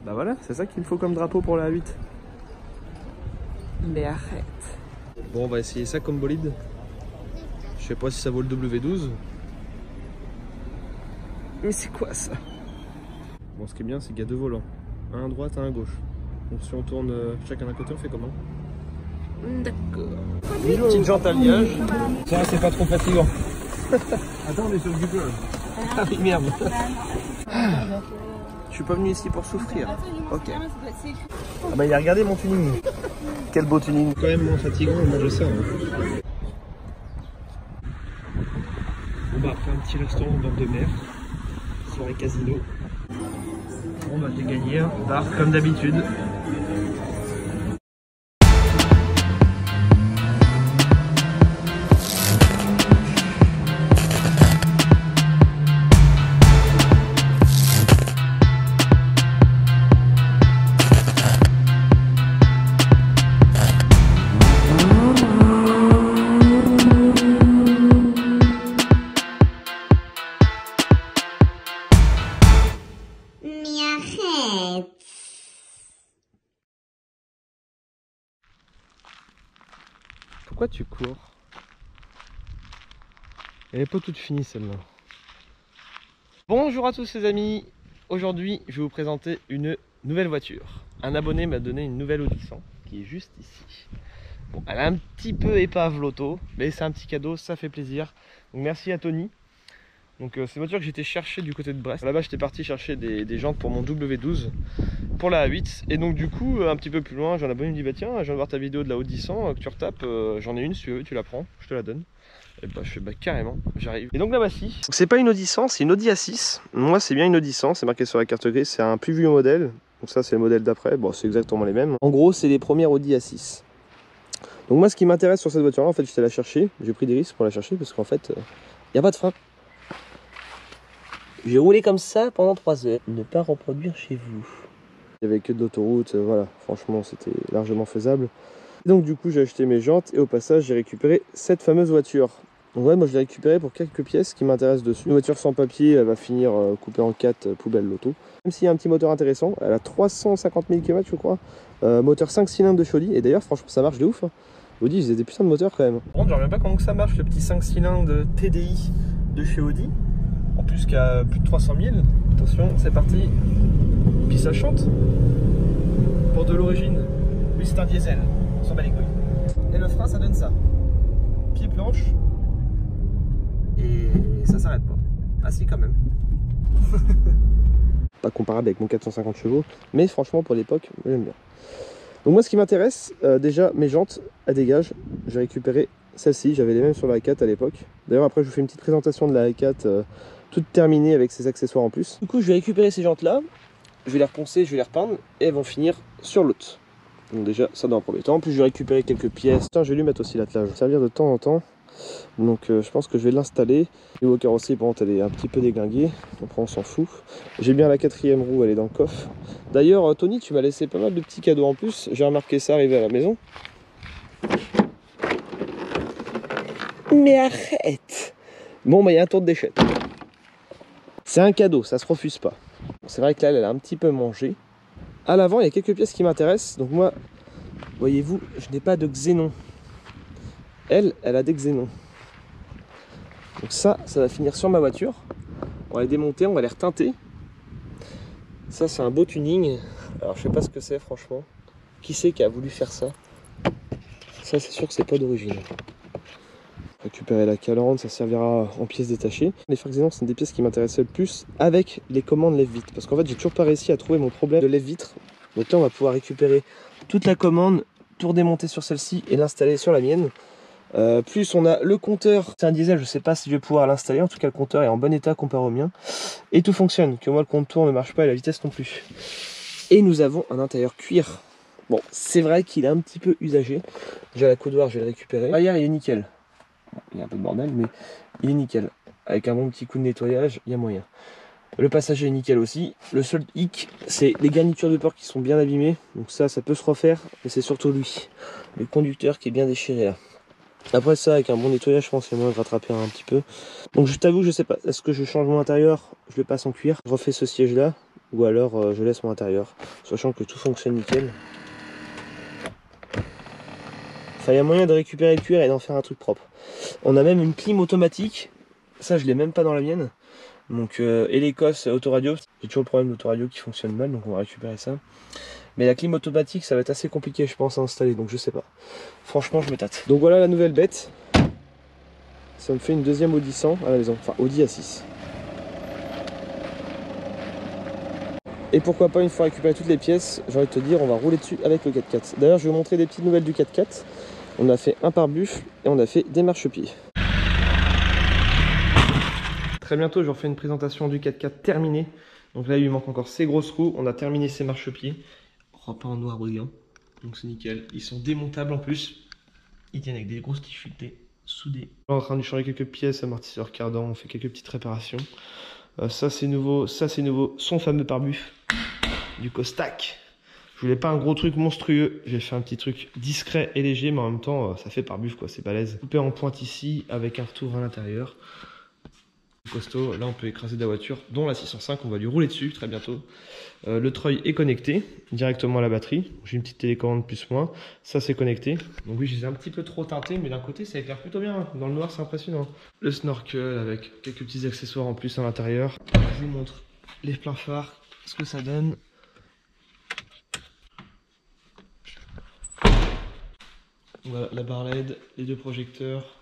Bah voilà, c'est ça qu'il me faut comme drapeau pour la A8. Mais arrête. Bon, on va essayer ça comme bolide. Je sais pas si ça vaut le W12. Mais c'est quoi ça? Bon, ce qui est bien, c'est qu'il y a deux volants. Un à droite, un à gauche. Donc si on tourne chacun d'un côté, on fait comment? D'accord. Petite jante à liage. Ça, c'est pas trop fatigant. Attends, on est sur du plat. Ah oui, merde. Je suis pas venu ici pour souffrir. Ok. Ah bah il a regardé mon tuning. Quel beau tuning. Quand même moins fatigant de manger ça. Hein. On va faire un petit restaurant au bord de mer. Soirée casino. On va gagner un bar comme d'habitude. Pourquoi tu cours? Elle n'est pas toute finie celle-là. Bonjour à tous les amis. Aujourd'hui je vais vous présenter une nouvelle voiture. Un abonné m'a donné une nouvelle Audi 100 qui est juste ici. Bon, elle a un petit peu épave l'auto, mais c'est un petit cadeau, ça fait plaisir. Donc merci à Tony. Donc c'est une voiture que j'étais chercher du côté de Brest. Là-bas j'étais parti chercher des jantes pour mon W12 pour la A8. Et donc du coup un petit peu plus loin, j'ai un abonné qui me dit bah tiens, je viens de voir ta vidéo de la Audi 100 que tu retapes, j'en ai une si tu veux, tu la prends, je te la donne. Et bah je fais bah carrément, j'arrive. Et donc là voici. C'est pas une Audi 100, c'est une Audi A6. Moi c'est bien une Audi 100, c'est marqué sur la carte grise, c'est un plus vieux modèle. Donc ça c'est le modèle d'après, bon c'est exactement les mêmes. En gros c'est les premières Audi A6. Donc moi ce qui m'intéresse sur cette voiture là, en fait j'étais la chercher, j'ai pris des risques pour la chercher parce qu'en fait il n'y a pas de frein. J'ai roulé comme ça pendant 3 heures. Ne pas reproduire chez vous. Il n'y avait que de l'autoroute, voilà, franchement c'était largement faisable. Et donc du coup j'ai acheté mes jantes et au passage j'ai récupéré cette fameuse voiture. Donc ouais, moi je l'ai récupérée pour quelques pièces qui m'intéressent dessus. Une voiture sans papier, elle va finir coupée en 4, poubelle l'auto. Même s'il y a un petit moteur intéressant, elle a 350 000 km je crois. Moteur 5 cylindres de chez Audi, et d'ailleurs franchement ça marche de ouf. Hein. Audi ils faisaient des putains de moteurs quand même. Par contre je ne sais pas comment que ça marche le petit 5 cylindres TDI de chez Audi. En plus qu'à plus de 300 000, attention, c'est parti. Puis ça chante. Pour de l'origine. Lui c'est un diesel, on s'en bat les couilles. Et le frein ça donne ça. Pied planche. Et ça s'arrête pas. Ah si quand même. Pas comparable avec mon 450 chevaux, mais franchement pour l'époque, j'aime bien. Donc moi ce qui m'intéresse, déjà mes jantes à dégage, j'ai récupéré celle-ci, j'avais les mêmes sur la A4 à l'époque. D'ailleurs après je vous fais une petite présentation de la A4 toute terminée avec ses accessoires en plus. Du coup je vais récupérer ces jantes là, je vais les reponcer, je vais les repeindre et elles vont finir sur l'autre. Donc déjà ça dans un premier temps, en plus je vais récupérer quelques pièces. Tiens, je vais lui mettre aussi l'attelage, ça va servir de temps en temps. Donc je pense que je vais l'installer. Niveau carrosserie par contre elle est un petit peu déglinguée, après on s'en fout. J'ai bien la 4e roue, elle est dans le coffre. D'ailleurs Tony tu m'as laissé pas mal de petits cadeaux en plus, j'ai remarqué ça arriver à la maison. Mais arrête! Bon bah il y a un tour de déchets. C'est un cadeau, ça se refuse pas. C'est vrai que là elle a un petit peu mangé. À l'avant il y a quelques pièces qui m'intéressent. Donc moi, voyez-vous, je n'ai pas de xénon. Elle a des xénons. Donc ça va finir sur ma voiture. On va les démonter, on va les reteinter. Ça c'est un beau tuning. Alors je sais pas ce que c'est franchement. Qui c'est qui a voulu faire ça? Ça c'est sûr que c'est pas d'origine. Récupérer la calandre, ça servira en pièces détachées. Les phares xénon c'est une des pièces qui m'intéressaient le plus avec les commandes lève-vitre. Parce qu'en fait j'ai toujours pas réussi à trouver mon problème de lève-vitre. Donc là on va pouvoir récupérer toute la commande, tout redémonter sur celle-ci et l'installer sur la mienne. Plus on a le compteur, c'est un diesel, je sais pas si je vais pouvoir l'installer, en tout cas le compteur est en bon état comparé au mien. Et tout fonctionne, que moi le compte tourne ne marche pas et la vitesse non plus. Et nous avons un intérieur cuir. Bon, c'est vrai qu'il est un petit peu usagé. Déjà la coudoir, je vais le récupérer. L'arrière il est nickel. Il y a un peu de bordel, mais il est nickel. Avec un bon petit coup de nettoyage, il y a moyen. Le passager est nickel aussi. Le seul hic, c'est les garnitures de porte qui sont bien abîmées. Donc ça peut se refaire, mais c'est surtout lui. Le conducteur qui est bien déchiré là. Après ça, avec un bon nettoyage, je pense qu'il y a moyen de rattraper un petit peu. Donc je t'avoue, je sais pas, est-ce que je change mon intérieur, je le passe en cuir, je refais ce siège là, ou alors je laisse mon intérieur, sachant que tout fonctionne nickel. Enfin, il y a moyen de récupérer le cuir et d'en faire un truc propre. On a même une clim automatique, ça je l'ai même pas dans la mienne. Donc et l'Écosse autoradio, j'ai toujours le problème d'autoradio qui fonctionne mal, donc on va récupérer ça. Mais la clim automatique, ça va être assez compliqué, je pense, à installer, donc je sais pas. Franchement, je me tâte. Donc voilà la nouvelle bête. Ça me fait une deuxième Audi 100 à la maison, enfin Audi A6. Et pourquoi pas, une fois récupéré toutes les pièces, j'ai envie de te dire, on va rouler dessus avec le 4x4. D'ailleurs, je vais vous montrer des petites nouvelles du 4x4. On a fait un pare-buffle et on a fait des marchepieds. Très bientôt, je refais une présentation du 4x4 terminée. Donc là, il lui manque encore ces grosses roues. On a terminé ces marchepieds. Repas en noir brillant. Donc c'est nickel. Ils sont démontables en plus. Ils tiennent avec des grosses tiges filetées soudées. On est en train de changer quelques pièces, amortisseurs cardans. On fait quelques petites réparations. Ça c'est nouveau. Ça c'est nouveau. Son fameux pare-buffle du Costak. Je voulais pas un gros truc monstrueux. J'ai fait un petit truc discret et léger. Mais en même temps, ça fait pare-buffle quoi. C'est balèze. Coupé en pointe ici avec un retour à l'intérieur. Costaud, là on peut écraser de la voiture, dont la 605, on va lui rouler dessus très bientôt. Le treuil est connecté directement à la batterie, j'ai une petite télécommande plus-moins, ça c'est connecté. Donc oui, je les ai un petit peu trop teintés, mais d'un côté ça éclaire plutôt bien, dans le noir c'est impressionnant. Le snorkel avec quelques petits accessoires en plus à l'intérieur. Je vous montre les pleins phares, ce que ça donne. Voilà la barre LED, les deux projecteurs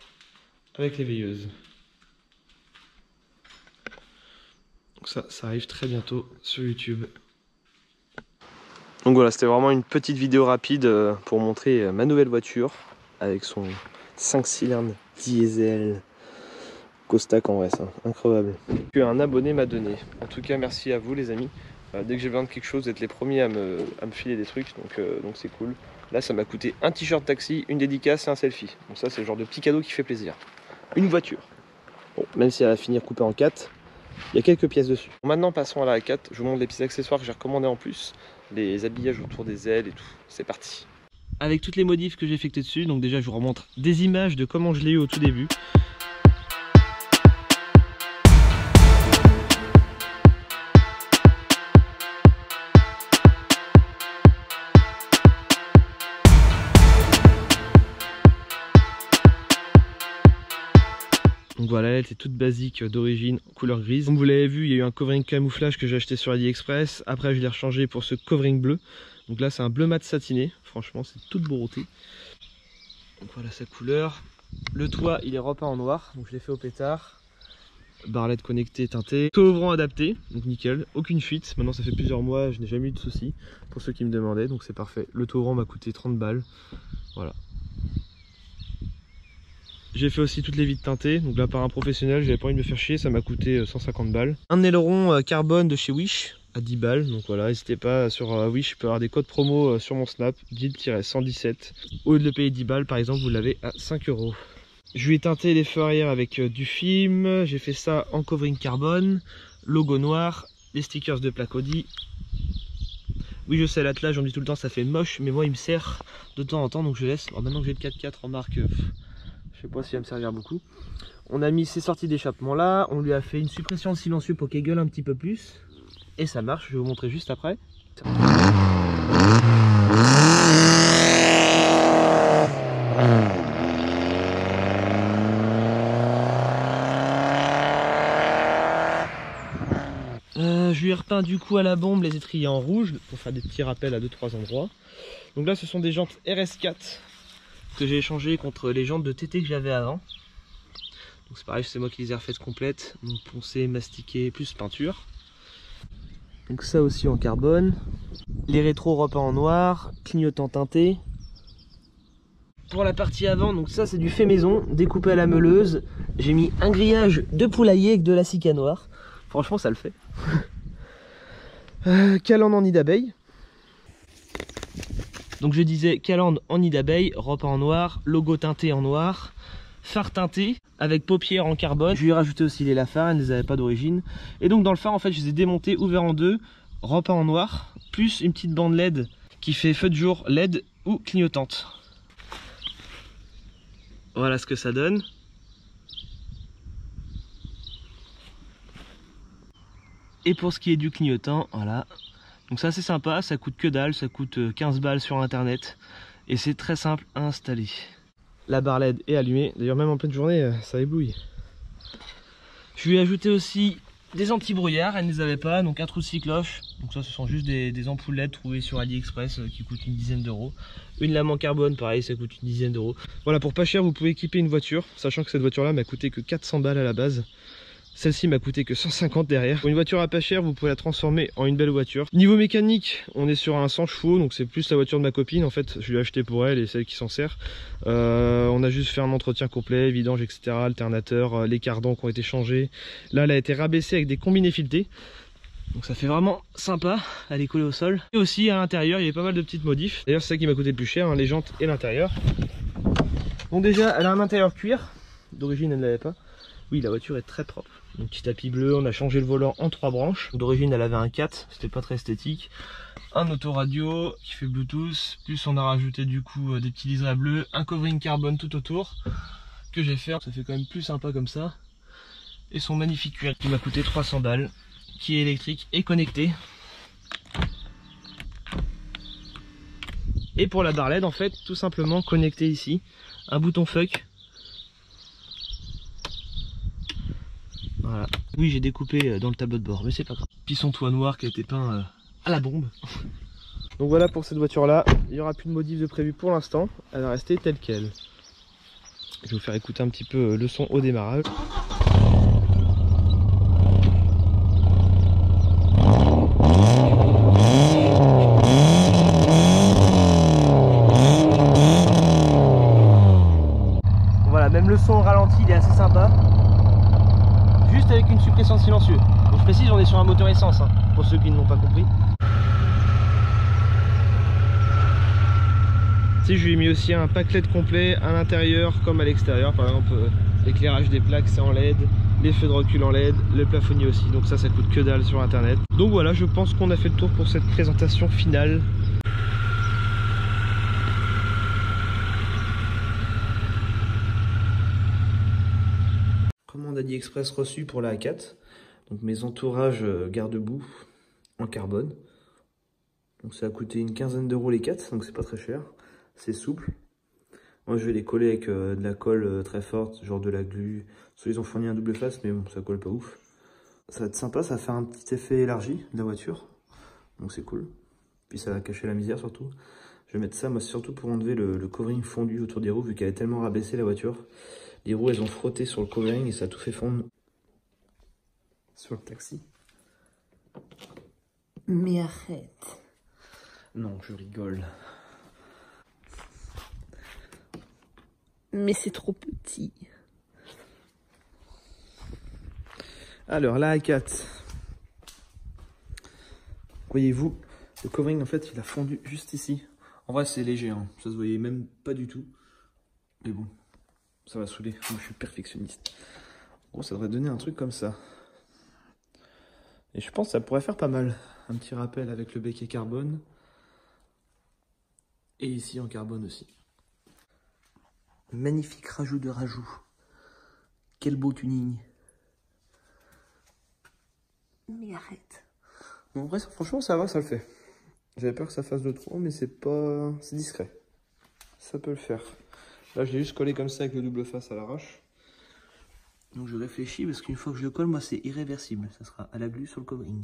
avec les veilleuses. Donc ça arrive très bientôt sur YouTube. Donc voilà, c'était vraiment une petite vidéo rapide pour montrer ma nouvelle voiture avec son 5 cylindres diesel. Costak en vrai, ça, incroyable. Un abonné m'a donné. En tout cas, merci à vous les amis. Dès que j'ai besoin de quelque chose, vous êtes les premiers à me filer des trucs, donc c'est cool. Là, ça m'a coûté un t-shirt taxi, une dédicace et un selfie. Donc ça, c'est le genre de petit cadeau qui fait plaisir. Une voiture. Bon, même si elle va finir coupée en 4. Il y a quelques pièces dessus. Maintenant passons à la A4, je vous montre les petits accessoires que j'ai recommandés en plus. Les habillages autour des ailes et tout, c'est parti. Avec toutes les modifs que j'ai effectuées dessus, donc déjà je vous remontre des images de comment je l'ai eu au tout début. Donc voilà, elle était toute basique d'origine, couleur grise. Comme vous l'avez vu, il y a eu un covering camouflage que j'ai acheté sur AliExpress. Après, je l'ai rechangé pour ce covering bleu. Donc là, c'est un bleu mat satiné. Franchement, c'est toute beauté. Donc voilà sa couleur. Le toit, il est repeint en noir. Donc je l'ai fait au pétard. Barre LED connectée, teintée. Taux ouvrant adapté. Donc nickel. Aucune fuite. Maintenant, ça fait plusieurs mois, je n'ai jamais eu de soucis. Pour ceux qui me demandaient. Donc c'est parfait. Le taux ouvrant m'a coûté 30 balles. Voilà. J'ai fait aussi toutes les vitres teintées, donc là par un professionnel, j'avais pas envie de me faire chier, ça m'a coûté 150 balles. Un aileron carbone de chez Wish à 10 balles, donc voilà, n'hésitez pas sur Wish, je peux avoir des codes promo sur mon Snap, guide-117. Au lieu de le payer 10 balles par exemple, vous l'avez à 5 €. Je lui ai teinté les feux arrière avec du film, j'ai fait ça en covering carbone, logo noir, les stickers de plaque Audi. Oui je sais, l'attelage on me dit tout le temps ça fait moche, mais moi il me sert de temps en temps donc je laisse. Alors maintenant que j'ai le 4x4 en marque... je sais pas si va me servir beaucoup. On a mis ces sorties d'échappement là, on lui a fait une suppression de silencieux pour qu'elle gueule un petit peu plus. Et ça marche, je vais vous montrer juste après. Je lui ai repeint du coup à la bombe les étriers en rouge pour faire des petits rappels à 2-3 endroits. Donc là ce sont des jantes RS4 que j'ai échangé contre les jantes de TT que j'avais avant. Donc c'est pareil, c'est moi qui les ai refaites complètes, donc poncé, mastiqué, plus peinture. Donc ça aussi en carbone. Les rétros repeints en noir, clignotant teinté. Pour la partie avant, donc ça c'est du fait maison, découpé à la meuleuse. J'ai mis un grillage de poulailler avec de la cica noire. Franchement ça le fait. Calandre en nid d'abeille. Donc je disais calandre en nid d'abeille, repeint en noir, logo teinté en noir, phare teinté avec paupières en carbone. Je lui ai rajouté aussi les lafards, elles ne les avaient pas d'origine. Et donc dans le phare en fait je les ai démontés, ouverts en deux, repeint en noir, plus une petite bande LED qui fait feu de jour LED ou clignotante. Voilà ce que ça donne. Et pour ce qui est du clignotant, voilà. Donc c'est assez sympa, ça coûte que dalle, ça coûte 15 balles sur internet. Et c'est très simple à installer. La barre LED est allumée, d'ailleurs même en pleine journée, ça éblouit. Je lui ai ajouté aussi des anti-brouillards, elle ne les avait pas, donc un trou de cycloche. Donc ça ce sont juste des ampoules LED trouvées sur AliExpress qui coûtent une dizaine d'euros. Une lame en carbone, pareil, ça coûte une dizaine d'euros. Voilà, pour pas cher, vous pouvez équiper une voiture, sachant que cette voiture-là m'a coûté que 400 balles à la base. Celle-ci m'a coûté que 150 derrière. Pour une voiture à pas cher, vous pouvez la transformer en une belle voiture. Niveau mécanique, on est sur un 100 chevaux, donc c'est plus la voiture de ma copine. En fait, je l'ai acheté pour elle et celle qui s'en sert. On a juste fait un entretien complet, vidange, etc. Alternateur, les cardans qui ont été changés. Là, elle a été rabaissée avec des combinés filetés. Donc ça fait vraiment sympa, elle est collée au sol. Et aussi à l'intérieur, il y avait pas mal de petites modifs. D'ailleurs, c'est ça qui m'a coûté le plus cher, hein, les jantes et l'intérieur. Donc déjà, elle a un intérieur cuir. D'origine, elle ne l'avait pas. Oui, la voiture est très propre. Un petit tapis bleu, on a changé le volant en 3 branches. D'origine, elle avait un 4, c'était pas très esthétique. Un autoradio qui fait Bluetooth, plus on a rajouté du coup des petits liserés bleus, un covering carbone tout autour que j'ai fait. Ça fait quand même plus sympa comme ça. Et son magnifique cuir qui m'a coûté 300 balles, qui est électrique et connecté. Et pour la barre LED, en fait, tout simplement connecté ici, un bouton fuck. Voilà. Oui, j'ai découpé dans le tableau de bord, mais c'est pas grave. Puis son toit noir qui a été peint à la bombe. Donc voilà pour cette voiture là, il n'y aura plus de modif de prévu pour l'instant, elle va rester telle quelle. Je vais vous faire écouter un petit peu le son au démarrage. Voilà, même le son au ralenti il est assez sympa. Juste avec une suppression de silencieux. Donc je précise, on est sur un moteur essence, hein, pour ceux qui ne l'ont pas compris. Si je lui ai mis aussi un pack LED complet à l'intérieur comme à l'extérieur. Par exemple, l'éclairage des plaques c'est en LED, les feux de recul en LED, le plafonnier aussi. Donc ça coûte que dalle sur internet. Donc voilà, je pense qu'on a fait le tour pour cette présentation finale. Commande AliExpress reçue pour la A4. Donc mes entourages garde-boue en carbone. Donc ça a coûté une quinzaine d'euros les 4, donc c'est pas très cher. C'est souple. Moi je vais les coller avec de la colle très forte, genre de la glu. Soit ils ont fourni un double face, mais bon, ça colle pas ouf. Ça va être sympa, ça va faire un petit effet élargi de la voiture. Donc c'est cool. Puis ça va cacher la misère surtout. Je vais mettre ça, moi surtout pour enlever le covering fondu autour des roues, vu qu'elle est tellement rabaissée la voiture. Les roues elles ont frotté sur le covering et ça a tout fait fondre sur le taxi. Mais arrête. Non, je rigole. Mais c'est trop petit. Alors la A4. Voyez-vous, le covering en fait il a fondu juste ici. En vrai c'est léger, hein. Ça se voyait même pas du tout. Mais bon, ça va saouler, moi je suis perfectionniste. En gros ça devrait donner un truc comme ça. Et je pense que ça pourrait faire pas mal. Un petit rappel avec le becquet carbone. Et ici en carbone aussi. Magnifique rajout de rajout. Quel beau tuning. Mais arrête. Bon, en vrai, franchement, ça va, ça le fait. J'avais peur que ça fasse de trop, mais c'est pas... c'est discret. Ça peut le faire. Là, je l'ai juste collé comme ça avec le double face à l'arrache. Donc, je réfléchis parce qu'une fois que je le colle, moi, c'est irréversible. Ça sera à la glu sur le covering.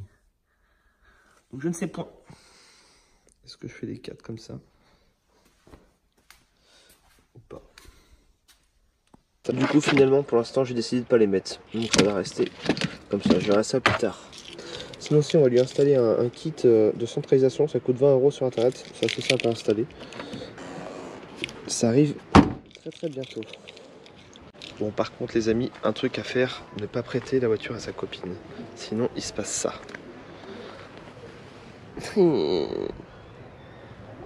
Donc, je ne sais pas. Est-ce que je fais des 4 comme ça? Ou pas? Du coup, finalement, pour l'instant, j'ai décidé de pas les mettre. Donc, ça va rester comme ça. Je verrai ça plus tard. Sinon, si on va lui installer un kit de centralisation, ça coûte 20 € sur internet. C'est assez simple à installer. Ça arrive très très bientôt. Bon, par contre, les amis, un truc à faire, ne pas prêter la voiture à sa copine. Sinon, il se passe ça.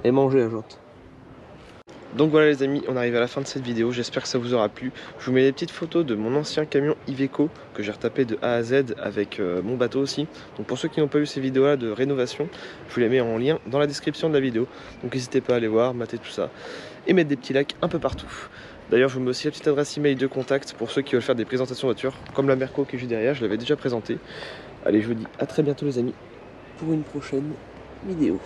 Et manger la jante. Donc voilà les amis, on arrive à la fin de cette vidéo, j'espère que ça vous aura plu. Je vous mets des petites photos de mon ancien camion Iveco que j'ai retapé de A à Z avec mon bateau aussi. Donc pour ceux qui n'ont pas vu ces vidéos là de rénovation, je vous les mets en lien dans la description de la vidéo. Donc n'hésitez pas à aller voir, mater tout ça et mettre des petits likes un peu partout. D'ailleurs, je vous mets aussi la petite adresse email de contact pour ceux qui veulent faire des présentations voitures, comme la Merco que j'ai derrière, je l'avais déjà présentée. Allez, je vous dis à très bientôt les amis pour une prochaine vidéo.